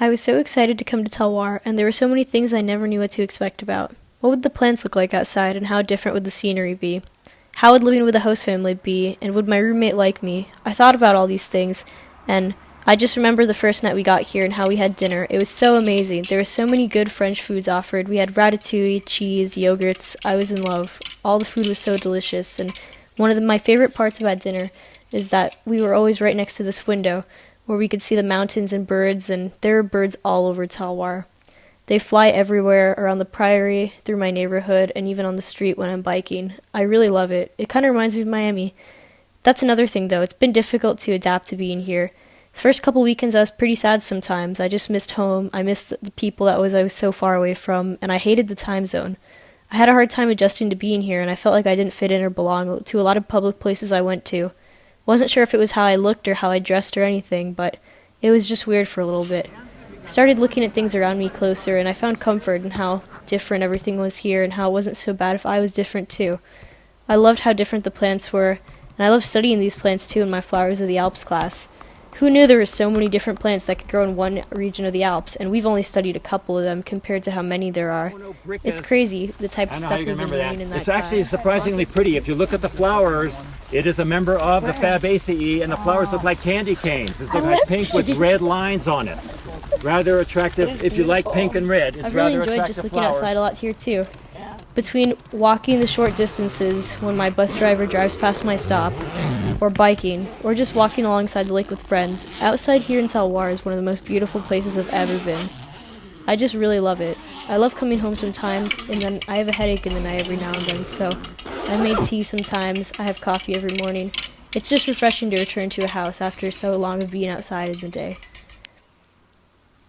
I was so excited to come to Talloires, and there were so many things I never knew what to expect about. What would the plants look like outside, and how different would the scenery be? How would living with a host family be, and would my roommate like me? I thought about all these things, and I just remember the first night we got here and how we had dinner. It was so amazing. There were so many good French foods offered. We had ratatouille, cheese, yogurts. I was in love. All the food was so delicious, and my favorite parts about dinner is that we were always right next to this window where we could see the mountains and birds, and there are birds all over Talloires. They fly everywhere, around the prairie, through my neighborhood, and even on the street when I'm biking. I really love it. It kind of reminds me of Miami. That's another thing, though. It's been difficult to adapt to being here. The first couple weekends I was pretty sad sometimes. I just missed home. I missed the people I was so far away from, and I hated the time zone. I had a hard time adjusting to being here, and I felt like I didn't fit in or belong to a lot of public places I went to. Wasn't sure if it was how I looked or how I dressed or anything, but it was just weird for a little bit. Started looking at things around me closer, and I found comfort in how different everything was here and how it wasn't so bad if I was different too. I loved how different the plants were, and I loved studying these plants too in my Flowers of the Alps class. Who knew there were so many different plants that could grow in one region of the Alps, and we've only studied a couple of them compared to how many there are. It's crazy, the type of stuff we've been learning in that It's actually class. surprisingly pretty. If you look at the flowers, it is a member of the Fabaceae, and the flowers look like candy canes. It's like pink with red lines on it. Rather attractive if you like pink and red. It's I've really rather enjoyed attractive just looking flowers. outside a lot here too. Between walking the short distances when my bus driver drives past my stop, or biking, or just walking alongside the lake with friends, outside here in Talloires is one of the most beautiful places I've ever been. I just really love it. I love coming home sometimes, and then I have a headache in the night every now and then, so I make tea sometimes, I have coffee every morning. It's just refreshing to return to a house after so long of being outside in the day.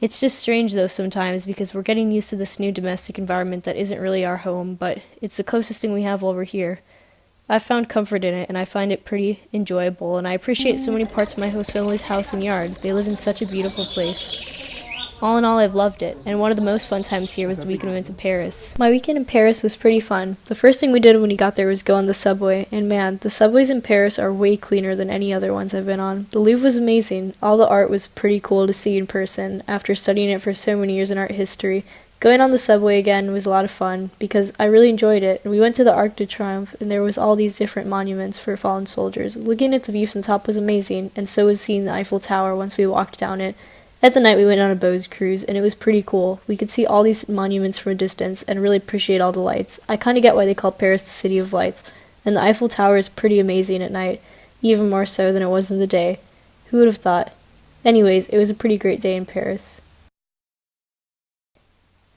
It's just strange though sometimes because we're getting used to this new domestic environment that isn't really our home, but it's the closest thing we have over here. I've found comfort in it, and I find it pretty enjoyable, and I appreciate so many parts of my host family's house and yard. They live in such a beautiful place. All in all, I've loved it, and one of the most fun times here was the weekend we went to Paris. My weekend in Paris was pretty fun. The first thing we did when we got there was go on the subway, and man, the subways in Paris are way cleaner than any other ones I've been on. The Louvre was amazing. All the art was pretty cool to see in person after studying it for so many years in art history. Going on the subway again was a lot of fun because I really enjoyed it. We went to the Arc de Triomphe, and there was all these different monuments for fallen soldiers. Looking at the view from the top was amazing, and so was seeing the Eiffel Tower once we walked down it. At the night, we went on a boat cruise, and it was pretty cool. We could see all these monuments from a distance and really appreciate all the lights. I kind of get why they call Paris the City of Lights, and the Eiffel Tower is pretty amazing at night, even more so than it was in the day. Who would have thought? Anyways, it was a pretty great day in Paris.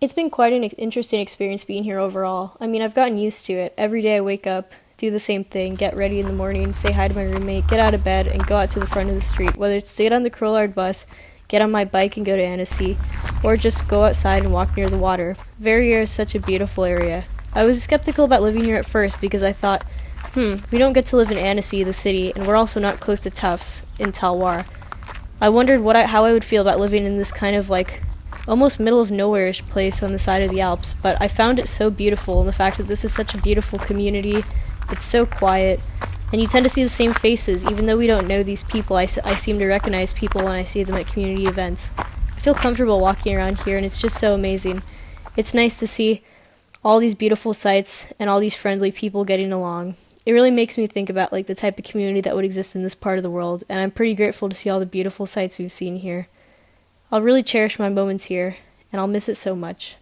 It's been quite an interesting experience being here overall. I mean, I've gotten used to it. Every day I wake up, do the same thing, get ready in the morning, say hi to my roommate, get out of bed, and go out to the front of the street, whether it's to get on the Crollard bus, get on my bike and go to Annecy, or just go outside and walk near the water. Verrières is such a beautiful area. I was skeptical about living here at first because I thought, we don't get to live in Annecy, the city, and we're also not close to Tufts in Talloires. I wondered how I would feel about living in this kind of like almost middle of nowhere-ish place on the side of the Alps, but I found it so beautiful, and the fact that this is such a beautiful community, it's so quiet, and you tend to see the same faces. Even though we don't know these people, I seem to recognize people when I see them at community events. I feel comfortable walking around here, and it's just so amazing. It's nice to see all these beautiful sights and all these friendly people getting along. It really makes me think about like the type of community that would exist in this part of the world, and I'm pretty grateful to see all the beautiful sights we've seen here. I'll really cherish my moments here, and I'll miss it so much.